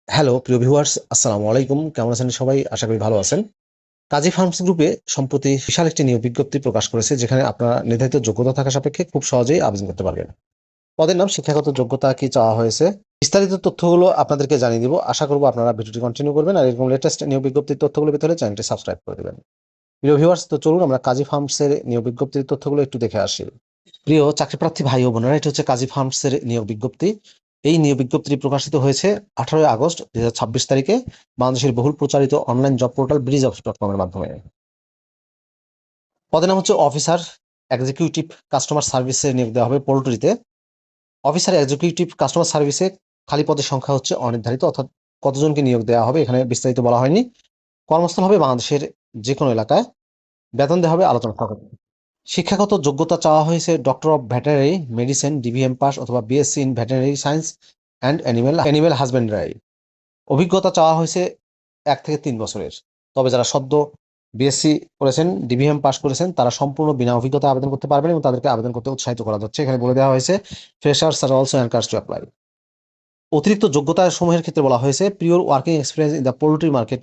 Hello প্রিয় viewers, আসসালামু আলাইকুম। কেমন আছেন সবাই? আশা করি ভালো আছেন। কাজী ফার্মস গ্রুপে সম্প্রতি বিশাল একটি নিয়োগ বিজ্ঞপ্তি প্রকাশ করেছে, যেখানে আপনারা নির্ধারিত যোগ্যতা থাকা সাপেক্ষে খুব সহজেই আবেদন করতে পারবেন। পদের নাম শিক্ষাগত যোগ্যতা কি চাওয়া হয়েছে, বিস্তারিত তথ্যগুলো আপনাদেরকে জানিয়ে দিব। আশা করব আপনারা ভিডিওটি কন্টিনিউ করবেন, আর এরকম লেটেস্ট নিয়োগ বিজ্ঞপ্তির তথ্যগুলো পেতে হলে চ্যানেলটি সাবস্ক্রাইব করে দেবেন। প্রিয় ভিউয়ার্স, তো চলুন আমরা কাজী ফার্মসের নিয়োগ বিজ্ঞপ্তির তথ্যগুলো একটু দেখে আসি। প্রিয় চাকরিপ্রার্থী ভাই ও বোনেরা, এটা হচ্ছে কাজী ফার্মসের নিয়োগ বিজ্ঞপ্তি। এই নিয়োগ বিজ্ঞপ্তিটি প্রকাশিত হয়েছে 18 আগস্ট 2026 তারিখে বাংলাদেশের বহুল প্রচারিত অনলাইন জব পোর্টাল BridgeJobs.com এর মাধ্যমে। পদের নাম হচ্ছে অফিসার এক্সিকিউটিভ কাস্টমার সার্ভিসে নিয়োগ দেওয়া হবে পোল্ট্রিতে। অফিসার এক্সিকিউটিভ কাস্টমার সার্ভিসে খালি পদের সংখ্যা হচ্ছে অনির্ধারিত, অর্থাৎ কতজনকে নিয়োগ দেওয়া হবে এখানে বিস্তারিত বলা হয়নি। কর্মস্থল হবে বাংলাদেশের যে কোনো এলাকায়। বেতন দেওয়া হবে আলোচনা সাপেক্ষে। শিক্ষাগত যোগ্যতা চাওয়া হয়েছে doctor of veterinary medicine, DVM pass অথবা BSc in veterinary science and animal husbandry. অভিজ্ঞতা চাওয়া হয়েছে 1 থেকে 3 বছরের। তবে যারা সদ্য BSc করেছেন, DVM পাস করেছেন, তারা সম্পূর্ণ বিনা অভিজ্ঞতায় আবেদন করতে পারবেন এবং তাদেরকে আবেদন করতে উৎসাহিত করা যাচ্ছে। এখানে বলে দেওয়া হয়েছে freshers are also encouraged to apply. অতিরিক্ত যোগ্যতা সমূহের ক্ষেত্রে বলা হয়েছে prior working experience in the poultry market,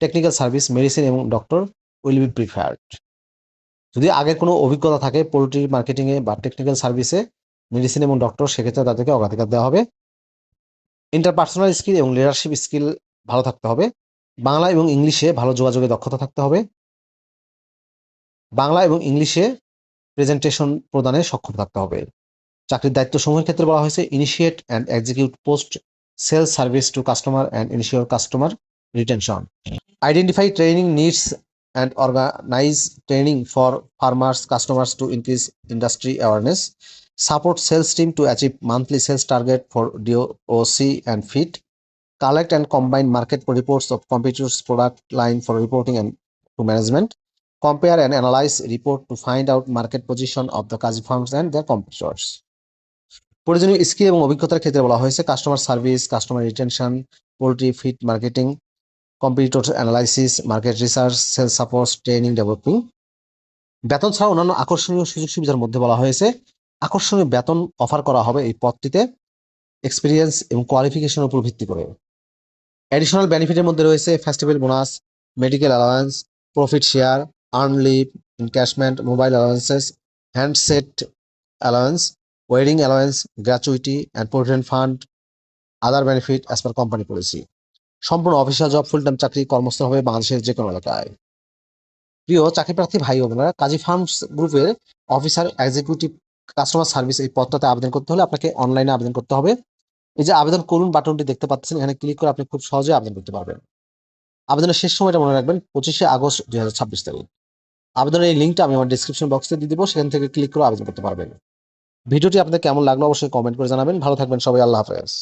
technical service, medicine এবং ডক্টর উইল বি প্রিফার্ড। যদি আগের কোনো অভিজ্ঞতা থাকে পোল্ট্রি মার্কেটিংয়ে বা টেকনিক্যাল সার্ভিসে, মেডিসিন এবং ডক্টর, সেক্ষেত্রে তাদেরকে অগ্রাধিকার দেওয়া হবে। ইন্টারপার্সোনাল স্কিল এবং লিডারশিপ স্কিল ভালো থাকতে হবে। বাংলা এবং ইংলিশে ভালো যোগাযোগের দক্ষতা থাকতে হবে। বাংলা এবং ইংলিশে প্রেজেন্টেশন প্রদানে সক্ষম থাকতে হবে। চাকরির দায়িত্বসমূহের ক্ষেত্রে বলা হয়েছে initiate and execute post sales service to customer and ensure customer retention. Identify training needs and organize training for farmers, customers to increase industry awareness. Support sales team to achieve monthly sales target for DOC and feed. Collect and combine market reports of competitors' product line for reporting and to management. Compare and analyze report to find out market position of the Kazi farms and their competitors. প্রয়োজনীয় skill এবং অভিজ্ঞতার ক্ষেত্রে বলা হয়েছে customer service, customer retention, poultry feed marketing, competitor analysis, market research, sales support, training, developing. বেতন ছাড়া অন্যান্য আকর্ষণীয় সুযোগ সুবিধার মধ্যে বলা হয়েছে আকর্ষণীয় বেতন অফার করা হবে এই পদটিতে এক্সপিরিয়েন্স এবং কোয়ালিফিকেশনের উপর ভিত্তি করে। অ্যাডিশনাল বেনিফিটের মধ্যে রয়েছে festival bonus, medical allowance, profit share, earn leave, encashment, mobile allowances, handset allowance, wedding allowance, gratuity and provident fund, other benefit as per company policy. সম্পূর্ণ অফিসিয়াল জব, ফুল টাইম চাকরি, কর্মস্থল হবে বাংলাদেশের যে কোনো এলাকায়। প্রিয় চাকরিপ্রার্থী ভাই ও বোনেরা, কাজী ফার্মস গ্রুপের অফিসার এক্সিকিউটিভ কাস্টমার সার্ভিস এই পদটাতে আবেদন করতে হলে আপনাকে অনলাইনে আবেদন করতে হবে। এই যে আবেদন করুন বাটনটি দেখতে পাচ্ছেন, এখানে ক্লিক করে আপনি খুব সহজে আবেদন করতে পারবেন। আবেদনের শেষ সময়টা মনে রাখবেন 25 আগস্ট 2026 তারিখ। আবেদনের এই লিঙ্কটা আমি আমার ডিসক্রিপশন বক্সে দিয়ে দিব, সেখান থেকে ক্লিক করে আবেদন করতে পারবেন। ভিডিওটি আপনাদের কেমন লাগলো অবশ্যই কমেন্ট করে জানাবেন। ভালো থাকবেন সবাই, আল্লাহ হাফেজ।